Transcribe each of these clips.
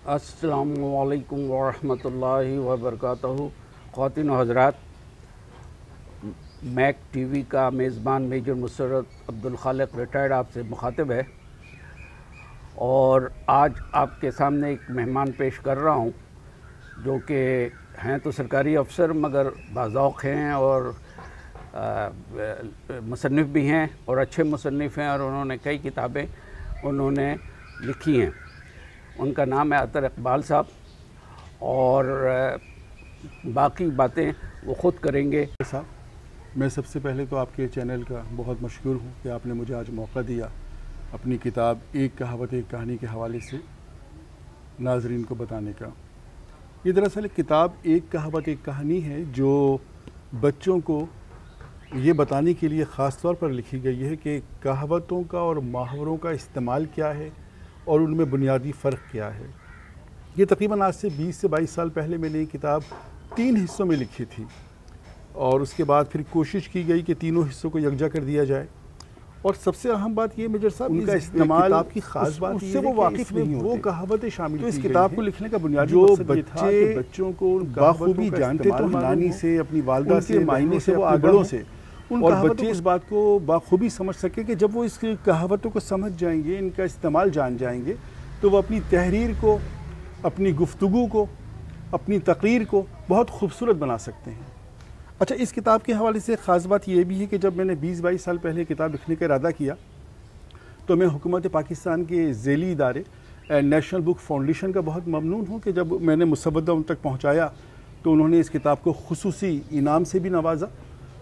السلام علیکم ورحمۃ اللہ وبرکاتہ۔ خواتین و حضرات، میک ٹی وی کا میزبان میجر مسرت عبدالخالق ریٹائرڈ آپ سے مخاطب ہے، اور آج آپ کے سامنے ایک مہمان پیش کر رہا ہوں جو کہ ہیں تو سرکاری افسر مگر باذوق ہیں اور مصنف بھی ہیں اور اچھے مصنف ہیں، اور انہوں نے کئی کتابیں لکھی ہیں۔ ان کا نام ہے عطر اقبال صاحب، اور باقی باتیں وہ خود کریں گے۔ صاحب، میں سب سے پہلے تو آپ کے چینل کا بہت مشکور ہوں کہ آپ نے مجھے آج موقع دیا اپنی کتاب ایک کہاوت ایک کہانی کے حوالے سے ناظرین کو بتانے کا۔ یہ دراصل کتاب ایک کہاوت ایک کہانی ہے جو بچوں کو یہ بتانے کے لیے خاص طور پر لکھی گئی ہے کہ کہاوتوں کا اور محاوروں کا استعمال کیا ہے اور ان میں بنیادی فرق کیا ہے۔ یہ تقریباً آج سے 20 سے 22 سال پہلے میں نے یہ کتاب 3 حصوں میں لکھی تھی، اور اس کے بعد پھر کوشش کی گئی کہ تینوں حصوں کو یکجا کر دیا جائے۔ اور سب سے اہم بات یہ میجر صاحب، ان کا استعمال کتاب کی خاص بات یہ ہے وہ واقف نہیں ہوتے، وہ کہاوتیں شامل کی گئی ہیں۔ تو اس کتاب کو لکھنے کا بنیادی مقصد یہ تھا کہ بچوں کو بخوبی جانتے تو نانی سے، اپنی والدہ سے، معنی سے، وہ بڑوں سے، اور بچے اس بات کو بخوبی سمجھ سکیں کہ جب وہ اس کہاوتوں کو سمجھ جائیں گے، ان کا استعمال جان جائیں گے، تو وہ اپنی تحریر کو، اپنی گفتگو کو، اپنی تقریر کو بہت خوبصورت بنا سکتے ہیں۔ اچھا، اس کتاب کے حوالے سے خاص بات یہ بھی ہے کہ جب میں نے 20-22 سال پہلے کتاب لکھنے کا ارادہ کیا تو میں حکومت پاکستان کے ذیلی ادارے نیشنل بک فاؤنڈیشن کا بہت ممنون ہوں کہ جب میں نے مسودہ ان تک پہنچایا تو انہوں نے اس کتاب کو خصوصی انعام سے بھی نوازا،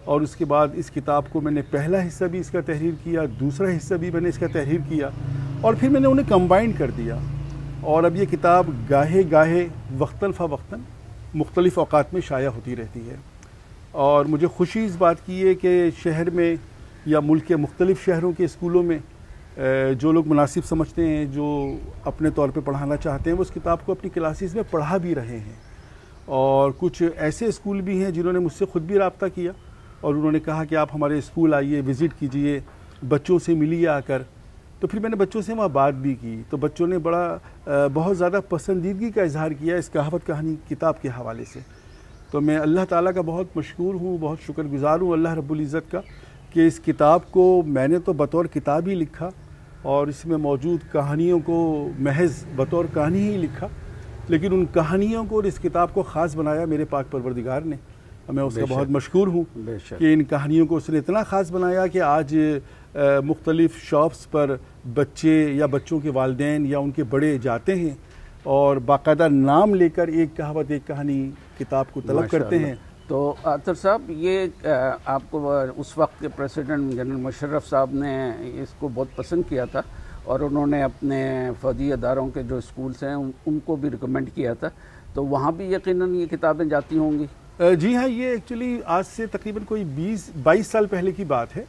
اور اس کے بعد اس کتاب کو میں نے پہلا حصہ بھی اس کا تحریر کیا، دوسرا حصہ بھی میں نے اس کا تحریر کیا، اور پھر میں نے انہیں کمبائن کر دیا، اور اب یہ کتاب گاہے گاہے وقتاً فوقتاً مختلف اوقات میں شائع ہوتی رہتی ہے۔ اور مجھے خوشی اس بات کی ہے کہ شہر میں یا ملک کے مختلف شہروں کے اسکولوں میں جو لوگ مناسب سمجھتے ہیں، جو اپنے طور پہ پڑھانا چاہتے ہیں، وہ اس کتاب کو اپنی کلاسز میں پڑھا بھی رہے ہیں۔ اور کچھ ایسے اسکول بھی ہیں جنہوں نے مجھ سے خود بھی رابطہ کیا اور انہوں نے کہا کہ آپ ہمارے اسکول آئیے، وزٹ کیجئے، بچوں سے ملیے آ کر۔ تو پھر میں نے بچوں سے وہاں بات بھی کی تو بچوں نے بہت زیادہ پسندیدگی کا اظہار کیا اس کہاوت کہانی کتاب کے حوالے سے۔ تو میں اللہ تعالیٰ کا بہت مشکور ہوں، بہت شکر گزار ہوں اللہ رب العزت کا کہ اس کتاب کو میں نے تو بطور کتاب ہی لکھا، اور اس میں موجود کہانیوں کو محض بطور کہانی ہی لکھا، لیکن ان کہانیوں کو اور اس کتاب کو خاص بنایا میرے پاک پروردگار نے۔ میں اس کا بہت مشکور ہوں کہ ان کہانیوں کو اس نے اتنا خاص بنایا کہ آج مختلف شاپس پر بچے یا بچوں کے والدین یا ان کے بڑے جاتے ہیں اور باقاعدہ نام لے کر ایک کہاوت ایک کہانی کتاب کو طلب کرتے ہیں۔ تو عطر صاحب، یہ آپ کو اس وقت کے پریزیڈنٹ جنرل مشرف صاحب نے اس کو بہت پسند کیا تھا، اور انہوں نے اپنے فوجی اداروں کے جو اسکولس ہیں ان کو بھی ریکمینڈ کیا تھا، تو وہاں بھی یقیناً یہ کتابیں جاتی ہوں گی؟ جی ہاں، یہ ایکچولی آج سے تقریباً کوئی 20-22 سال پہلے کی بات ہے۔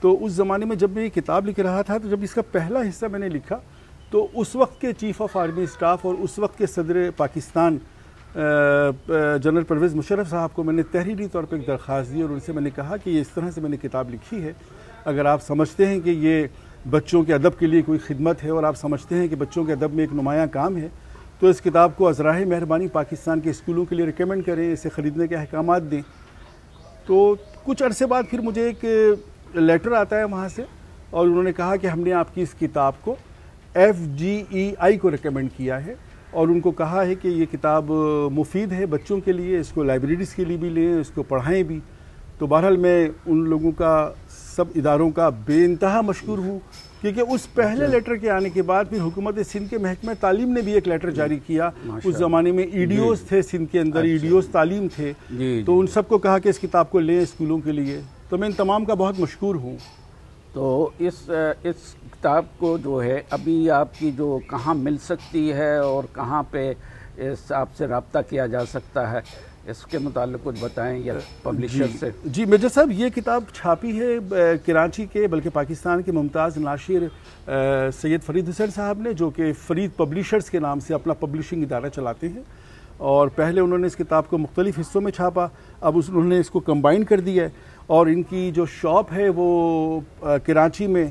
تو اس زمانے میں جب میں یہ کتاب لکھ رہا تھا تو جب اس کا پہلا حصہ میں نے لکھا تو اس وقت کے چیف آف آرمی اسٹاف اور اس وقت کے صدر پاکستان جنرل پرویز مشرف صاحب کو میں نے تحریری طور پہ ایک درخواست دی، اور ان سے میں نے کہا کہ یہ اس طرح سے میں نے کتاب لکھی ہے، اگر آپ سمجھتے ہیں کہ یہ بچوں کے ادب کے لیے کوئی خدمت ہے اور آپ سمجھتے ہیں کہ بچوں کے ادب میں ایک نمایاں کام ہے، تو اس کتاب کو از راہ مہربانی پاکستان کے اسکولوں کے لیے ریکمینڈ کریں، اسے خریدنے کے احکامات دیں۔ تو کچھ عرصے بعد پھر مجھے ایک لیٹر آتا ہے وہاں سے، اور انہوں نے کہا کہ ہم نے آپ کی اس کتاب کو FGEI کو ریکمینڈ کیا ہے، اور ان کو کہا ہے کہ یہ کتاب مفید ہے بچوں کے لیے، اس کو لائبریریز کے لیے بھی لیں، اس کو پڑھائیں بھی۔ تو بہرحال میں ان لوگوں کا، سب اداروں کا بے انتہا مشکور ہوں، کیونکہ اس پہلے لیٹر کے آنے کے بعد پھر حکومت سندھ کے محکمہ تعلیم نے بھی ایک لیٹر جاری کیا۔ اس زمانے میں ایڈیوز تھے سندھ کے اندر، ایڈیوز تعلیم تھے، تو ان سب کو کہا کہ اس کتاب کو لیں اسکولوں کے لیے۔ تو میں ان تمام کا بہت مشکور ہوں۔ تو اس کتاب کو جو ہے ابھی آپ کی جو کہاں مل سکتی ہے اور کہاں پہ اس آپ سے رابطہ کیا جا سکتا ہے، اس کے متعلق کچھ بتائیں یا پبلشر سے؟ جی میجر صاحب، یہ کتاب چھاپی ہے کراچی کے بلکہ پاکستان کے ممتاز ناشر سید فرید حسین صاحب نے، جو کہ فرید پبلشرز کے نام سے اپنا پبلشنگ ادارہ چلاتے ہیں، اور پہلے انہوں نے اس کتاب کو مختلف حصوں میں چھاپا، اب انہوں نے اس کو کمبائن کر دیا ہے، اور ان کی جو شاپ ہے وہ کراچی میں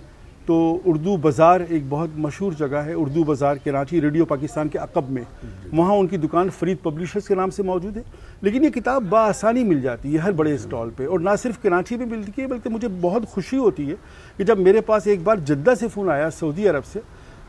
تو اردو بازار ایک بہت مشہور جگہ ہے، اردو بازار کراچی ریڈیو پاکستان کے عقب میں، وہاں ان کی دکان فرید پبلشرز کے نام سے موجود ہے. لیکن یہ کتاب بآسانی مل جاتی ہے ہر بڑے اسٹال پہ، اور نہ صرف کراچی میں ملتی ہے بلکہ مجھے بہت خوشی ہوتی ہے کہ جب میرے پاس ایک بار جدہ سے فون آیا، سعودی عرب سے،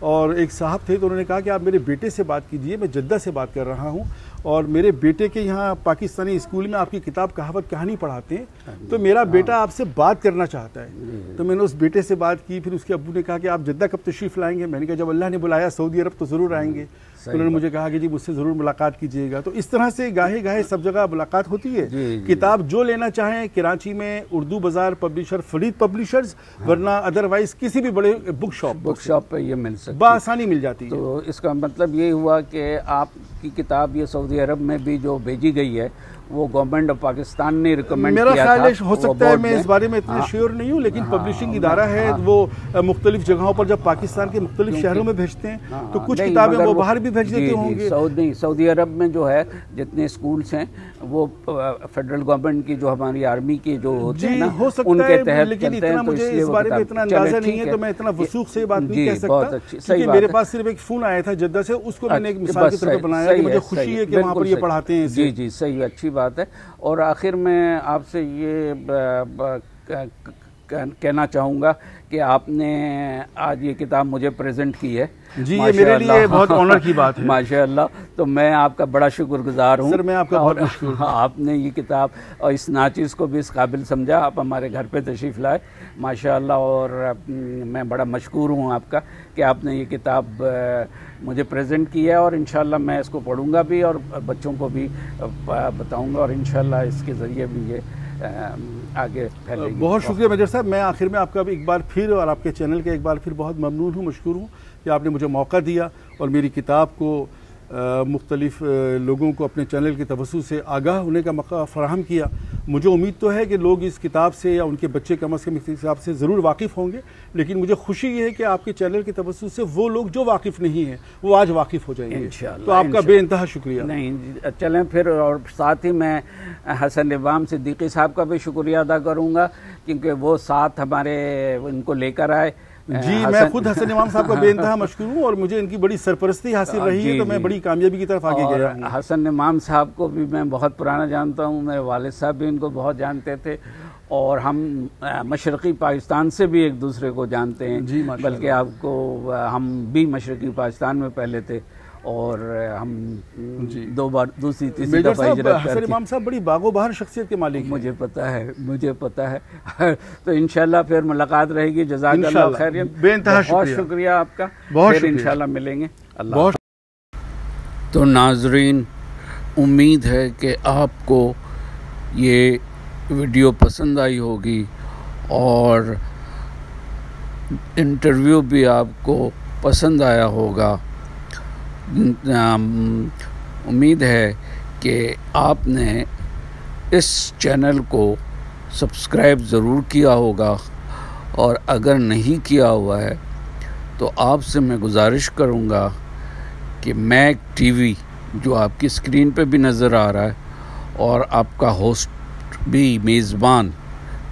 اور ایک صاحب تھے تو انہوں نے کہا کہ آپ میرے بیٹے سے بات کیجئے، میں جدہ سے بات کر رہا ہوں اور میرے بیٹے کے یہاں پاکستانی اسکول میں آپ کی کتاب کہاوت کہانی پڑھاتے ہیں، تو میرا بیٹا آپ سے بات کرنا چاہتا ہے. تو میں نے اس بیٹے سے بات کی، پھر اس کے ابو نے کہا کہ آپ جدہ کب تشریف لائیں گے؟ میں نے کہا جب اللہ نے بلایا سعودی عرب تو ضرور آئیں گے. انہوں نے مجھے کہا کہ جی مجھ سے ضرور ملاقات کیجیے گا. تو اس طرح سے گاہے گاہے سب جگہ ملاقات ہوتی ہے. کتاب جو لینا چاہیں کراچی میں اردو بازار پبلشر فرید پبلشرز، ورنہ ادروائز کسی بھی بڑے بک شاپ پہ یہ مل سکتی ہے، بآسانی مل جاتی ہے. تو اس کا مطلب یہ ہوا کہ آپ کی کتاب یہ سعودی عرب میں بھی جو بھیجی گئی ہے وہ گورنمنٹ آف پاکستان نے ریکمینڈ کیا تھا. میرا خیال ہے ہو سکتا ہے میں اس بارے میں اتنا شیور نہیں ہوں، لیکن پبلشنگ ادارہ ہے، وہ مختلف جگہوں پر جب پاکستان کے مختلف شہروں میں بھیجتے ہیں تو کچھ کتابیں وہ باہر بھی بھیج دیتے ہوں گے. سعودی عرب میں جو ہے جتنے اسکولس ہیں وہ فیڈرل گورنمنٹ کی جو ہماری آرمی کی جو ہوتے ہیں ان کے تحت، لیکن اتنا مجھے اس بارے میں اتنا اندازہ نہیں ہے تو میں اتنا وثوق سے بات نہیں کہہ سکتا. کیونکہ میرے پاس صرف ایک فون آیا تھا جدہ سے، اس کو میں نے ایک مثال کے طور پہ بنایا کہ مجھے خوشی ہے کہ وہاں پر یہ پڑھاتے ہیں. جی صحیح، اچھی بات ہے. اور آخر میں آپ سے یہ کہنا چاہوں گا کہ آپ نے آج یہ کتاب مجھے پریزنٹ کی ہے. جی یہ میرے لیے بہت آنر کی بات ہے. ماشاء اللہ. تو میں آپ کا بڑا شکر گزار ہوں. سر میں آپ کا بہت مشکور ہوں. آپ نے یہ کتاب اور اس ناچیز کو بھی اس قابل سمجھا، آپ ہمارے گھر پہ تشریف لائے ماشاء اللہ. اور میں بڑا مشکور ہوں آپ کا کہ آپ نے یہ کتاب مجھے پریزنٹ کی ہے، اور انشاءاللہ میں اس کو پڑھوں گا بھی اور بچوں کو بھی بتاؤں گا، اور انشاءاللہ اس کے ذریعے بھی یہ آگے پھیلے گی. بہت شکریہ میجر صاحب. میں آخر میں آپ کا ایک بار پھر اور آپ کے چینل کے ایک بار پھر بہت ممنون ہوں، مشکور ہوں کہ آپ نے مجھے موقع دیا اور میری کتاب کو مختلف لوگوں کو اپنے چینل کے توسط سے آگاہ ہونے کا موقع فراہم کیا. مجھے امید تو ہے کہ لوگ اس کتاب سے یا ان کے بچے کم از کم اس کتاب سے ضرور واقف ہوں گے، لیکن مجھے خوشی یہ ہے کہ آپ کے چینل کے توسط سے وہ لوگ جو واقف نہیں ہیں وہ آج واقف ہو جائیں گے. تو آپ کا بے انتہا شکریہ. نہیں چلیں پھر، اور ساتھ ہی میں حسن امام صدیقی صاحب کا بھی شکریہ ادا کروں گا کیونکہ وہ ساتھ ہمارے ان کو لے کر آئے. جی میں خود حسن امام صاحب کا بے انتہا مشکور ہوں اور مجھے ان کی بڑی سرپرستی حاصل رہی ہے، تو میں بڑی کامیابی کی طرف آگے گیا ہوں. حسن امام صاحب کو بھی میں بہت پرانا جانتا ہوں، میرے والد صاحب بھی ان کو بہت جانتے تھے، اور ہم مشرقی پاکستان سے بھی ایک دوسرے کو جانتے ہیں. بلکہ آپ کو ہم بھی مشرقی پاکستان میں پہلے تھے اور ہم دو بار دوسری تیسری دفعہ ہجرت کر کے. حسن امام صاحب بڑی باغ و بہار شخصیت کے مالک ہیں. مجھے پتہ ہے. تو انشاءاللہ پھر ملاقات رہے گی. جزاک اللہ خیر. بے انتہا بہت شکریہ آپ کا. پھر انشاءاللہ ملیں گے. اللہ. تو ناظرین، امید ہے کہ آپ کو یہ ویڈیو پسند آئی ہوگی اور انٹرویو بھی آپ کو پسند آیا ہوگا. امید ہے کہ آپ نے اس چینل کو سبسکرائب ضرور کیا ہوگا، اور اگر نہیں کیا ہوا ہے تو آپ سے میں گزارش کروں گا کہ میک ٹی وی جو آپ کی اسکرین پہ بھی نظر آ رہا ہے، اور آپ کا ہوسٹ بھی میزبان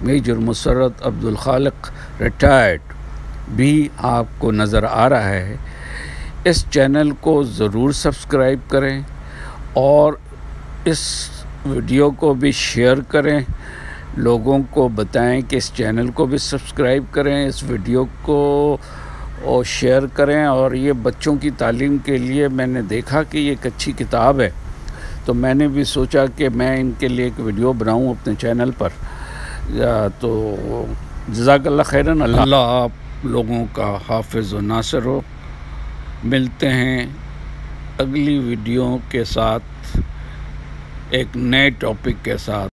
میجر مسرت عبدالخالق ریٹائرڈ بھی آپ کو نظر آ رہا ہے، اس چینل کو ضرور سبسکرائب کریں اور اس ویڈیو کو بھی شیئر کریں. لوگوں کو بتائیں کہ اس چینل کو بھی سبسکرائب کریں، اس ویڈیو کو اور شیئر کریں. اور یہ بچوں کی تعلیم کے لیے میں نے دیکھا کہ یہ ایک اچھی کتاب ہے، تو میں نے بھی سوچا کہ میں ان کے لیے ایک ویڈیو بناؤں اپنے چینل پر. تو جزاک اللہ خیرن. اللہ آپ لوگوں کا حافظ و ناصر ہو. ملتے ہیں اگلی ویڈیو کے ساتھ ایک نئے ٹاپک کے ساتھ.